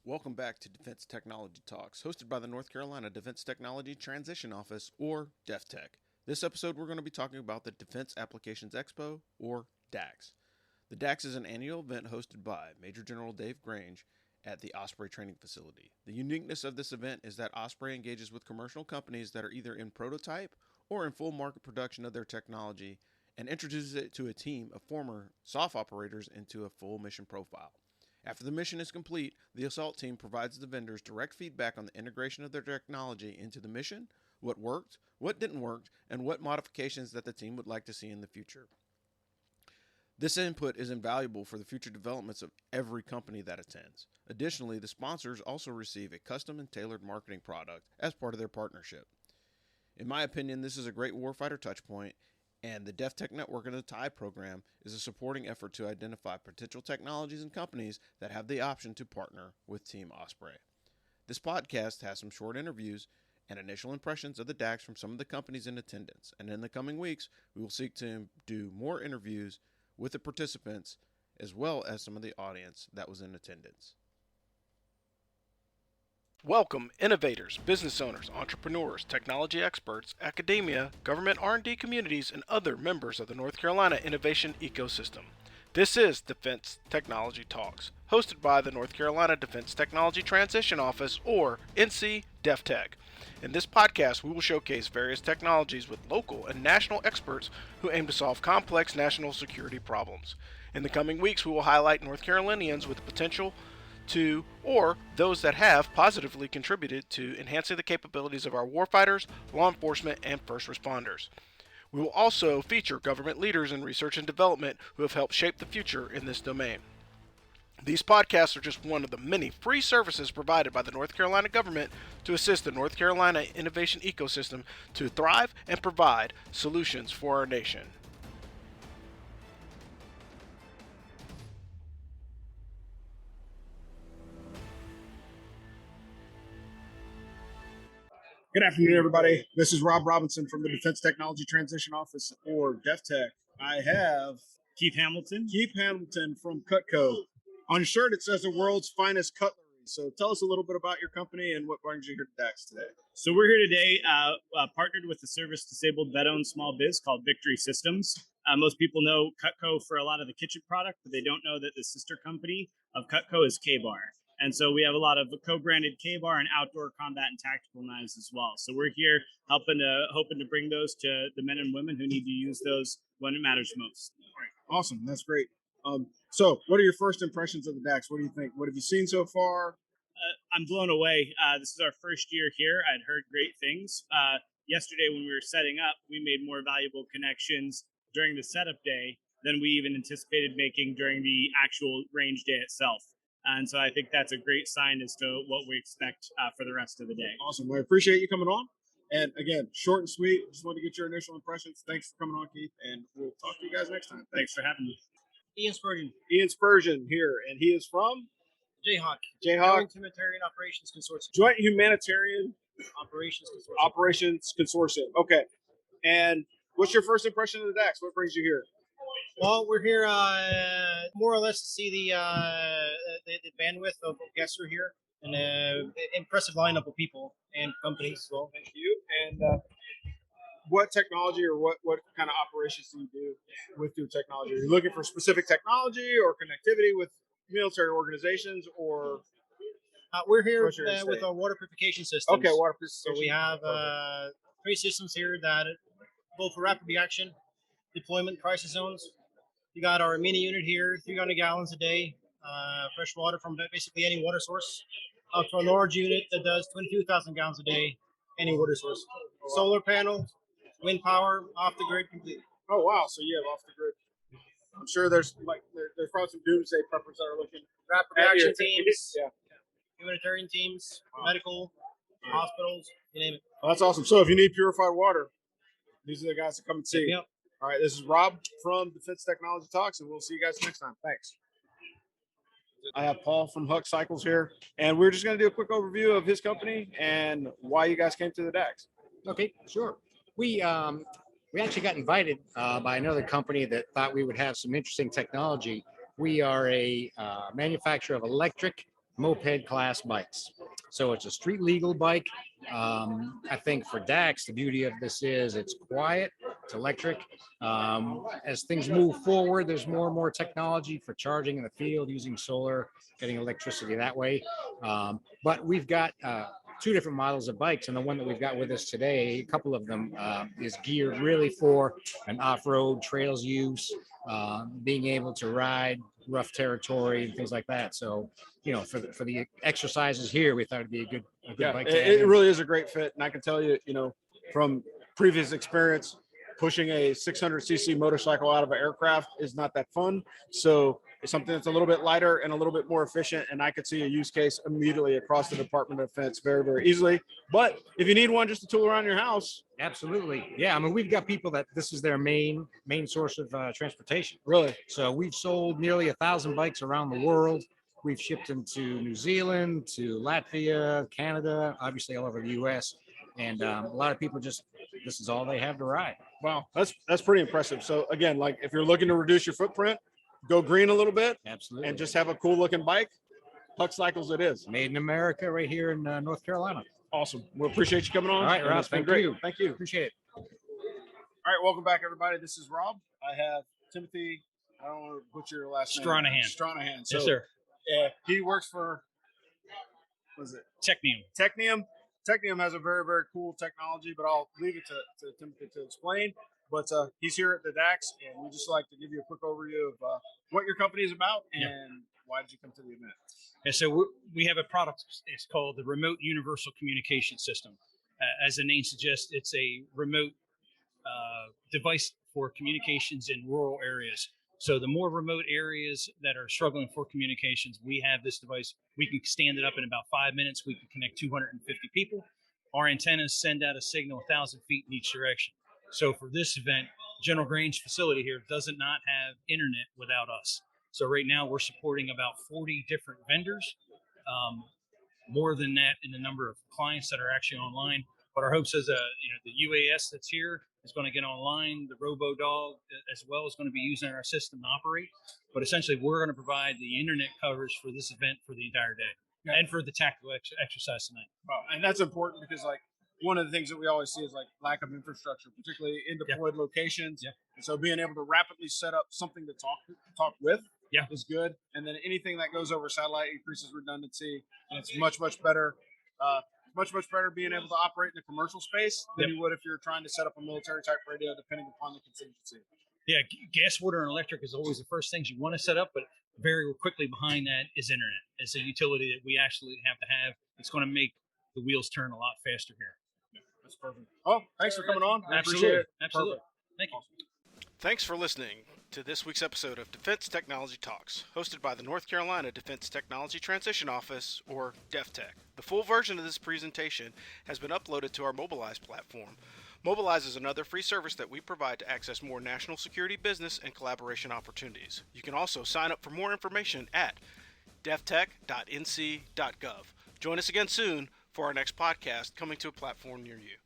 Welcome back to Defense Technology Talks, hosted by the North Carolina Defense Technology Transition Office, or DEFTECH. This episode, we're going to be talking about the Defense Applications Expo, or DAX. The DAX is an annual event hosted by Major General Dave Grange at the Osprey Training Facility. The uniqueness of this event is that Osprey engages with commercial companies that are either in prototype or in full market production of their technology and introduces it to a team of former SOF operators into a full mission profile. After the mission is complete, the assault team provides the vendors direct feedback on the integration of their technology into the mission, what worked, what didn't work, and what modifications that the team would like to see in the future. This input is invaluable for the future developments of every company that attends. Additionally, the sponsors also receive a custom and tailored marketing product as part of their partnership. In my opinion, this is a great warfighter touchpoint, and the DEFTECH Network and the TIE program is a supporting effort to identify potential technologies and companies that have the option to partner with Team Osprey. This podcast has some short interviews and initial impressions of the DAX from some of the companies in attendance, and in the coming weeks, we will seek to do more interviews with the participants as well as some of the audience that was in attendance. Welcome, innovators, business owners, entrepreneurs, technology experts, academia, government R&D communities, and other members of the North Carolina innovation ecosystem. This is Defense Technology Talks, hosted by the North Carolina Defense Technology Transition Office, or NCDEFTECH. In this podcast, we will showcase various technologies with local and national experts who aim to solve complex national security problems. In the coming weeks, we will highlight North Carolinians with the potential to, or those that have positively contributed to enhancing the capabilities of our warfighters, law enforcement, and first responders. We will also feature government leaders in research and development who have helped shape the future in this domain. These podcasts are just one of the many free services provided by the North Carolina government to assist the North Carolina innovation ecosystem to thrive and provide solutions for our nation. Good afternoon, everybody. This is Rob Robinson from the Defense Technology Transition Office, or DEFTECH. I have Keith Hamilton from Cutco. On your shirt, it says the world's finest cutlery. So tell us a little bit about your company and what brings you here to DAX today. So we're here today partnered with the service disabled vet-owned small biz called Victory Systems. Most people know Cutco for a lot of the kitchen product, but they don't know that the sister company of Cutco is K-Bar. And so we have a lot of co-branded K-Bar and outdoor combat and tactical knives as well. So we're here hoping to bring those to the men and women who need to use those when it matters most. Awesome. That's great. So what are your first impressions of the DAX? What do you think? What have you seen so far? I'm blown away. This is our first year here. I'd heard great things. Yesterday when we were setting up, we made more valuable connections during the setup day than we even anticipated making during the actual range day itself. And so I think that's a great sign as to what we expect for the rest of the day. Awesome. Well, I appreciate you coming on. And again, short and sweet. Just wanted to get your initial impressions. Thanks for coming on, Keith. And we'll talk to you guys next time. Thanks for having me. Ian Spurgeon. Ian Spurgeon here. And he is from? Jayhawk. Jayhawk. Joint Humanitarian Operations Consortium. Joint Humanitarian Operations Consortium. Okay. And what's your first impression of the DAX? What brings you here? Well, we're here more or less to see the bandwidth of guests who are here, and an impressive lineup of people and companies as well. Thank you. And what technology or what kind of operations do you do with your technology? Are you looking for specific technology or connectivity with military organizations, or? We're here with our water purification systems. Okay, water purification. So we have 3 systems here that go for rapid reaction, deployment, crisis zones. You got our mini unit here, 300 gallons a day, fresh water from basically any water source, up to a large unit that does 22,000 gallons a day, any water source. Solar panel, wind power, off the grid completely. Oh wow! So you have off the grid. I'm sure there's probably some doomsday preppers that are looking. Rapid reaction teams, yeah. Humanitarian teams, medical, hospitals, you name it. Well, that's awesome. So if you need purified water, these are the guys to come and see. Yep. All right, this is Rob from Defense Technology Talks, and we'll see you guys next time. Thanks. I have Paul from Huck Cycles here, and we're just going to do a quick overview of his company and why you guys came to the DAX. Okay, sure. We actually got invited by another company that thought we would have some interesting technology. We are a manufacturer of electric moped class bikes. So it's a street legal bike. I think for DAX, the beauty of this is it's quiet, it's electric. As things move forward, there's more and more technology for charging in the field using solar, getting electricity that way. But we've got two different models of bikes, and the one that we've got with us today, a couple of them is geared really for an off-road trails use, being able to ride rough territory and things like that. So, for the exercises here, we thought it'd be a good bike. It really is a great fit, and I can tell you, from previous experience, pushing a 600cc motorcycle out of an aircraft is not that fun. So it's something that's a little bit lighter and a little bit more efficient, and I could see a use case immediately across the Department of Defense very, very easily. But if you need one just to tool around your house, absolutely, yeah. I mean, we've got people that this is their main source of transportation. Really. So we've sold nearly 1,000 bikes around the world. We've shipped them to New Zealand, to Latvia, Canada, obviously all over the U.S. And a lot of people this is all they have to ride. Wow, that's pretty impressive. So again, like if you're looking to reduce your footprint, go green a little bit, absolutely, and just have a cool looking bike, Huck Cycles it is. Made in America right here in North Carolina. Awesome. We appreciate you coming on. All right, Rob. Thank you. Thank you. Appreciate it. All right, welcome back, everybody. This is Rob. I have Timothy. I don't want to butcher your last name. Stranahan. So, yes, sir. He works for, what is it? Technium. Technium has a very, very cool technology, but I'll leave it to Timothy to explain. But he's here at the DAX, and we'd just like to give you a quick overview of what your company is about and why did you come to the event. Yeah, so we have a product. It's called the Remote Universal Communication System. As the name suggests, it's a remote device for communications in rural areas. So the more remote areas that are struggling for communications, we have this device. We can stand it up in about 5 minutes. We can connect 250 people. Our antennas send out a signal 1,000 feet in each direction. So for this event, General Grange facility here does not have internet without us. So right now we're supporting about 40 different vendors, more than that in the number of clients that are actually online. But our hopes is, the UAS that's here is going to get online. The RoboDog as well is going to be using our system to operate. But essentially, we're going to provide the internet coverage for this event for the entire day and for the tactical exercise tonight. Wow. And that's important because, one of the things that we always see is lack of infrastructure, particularly in deployed locations. Yep. And so being able to rapidly set up something to talk with is good. And then anything that goes over satellite increases redundancy, and it's much, much better. Much better being able to operate in the commercial space than you would if you're trying to set up a military type radio, depending upon the contingency. Yeah, gas, water, and electric is always the first things you want to set up, but very quickly behind that is internet. It's a utility that we actually have to have. It's going to make the wheels turn a lot faster here. That's perfect. Oh, thanks for coming on. I Absolutely. appreciate it. Absolutely. Perfect. Thank you. Awesome. Thanks for listening to this week's episode of Defense Technology Talks, hosted by the North Carolina Defense Technology Transition Office, or DEFTECH. The full version of this presentation has been uploaded to our Mobilize platform. Mobilize is another free service that we provide to access more national security business and collaboration opportunities. You can also sign up for more information at deftech.nc.gov. Join us again soon for our next podcast coming to a platform near you.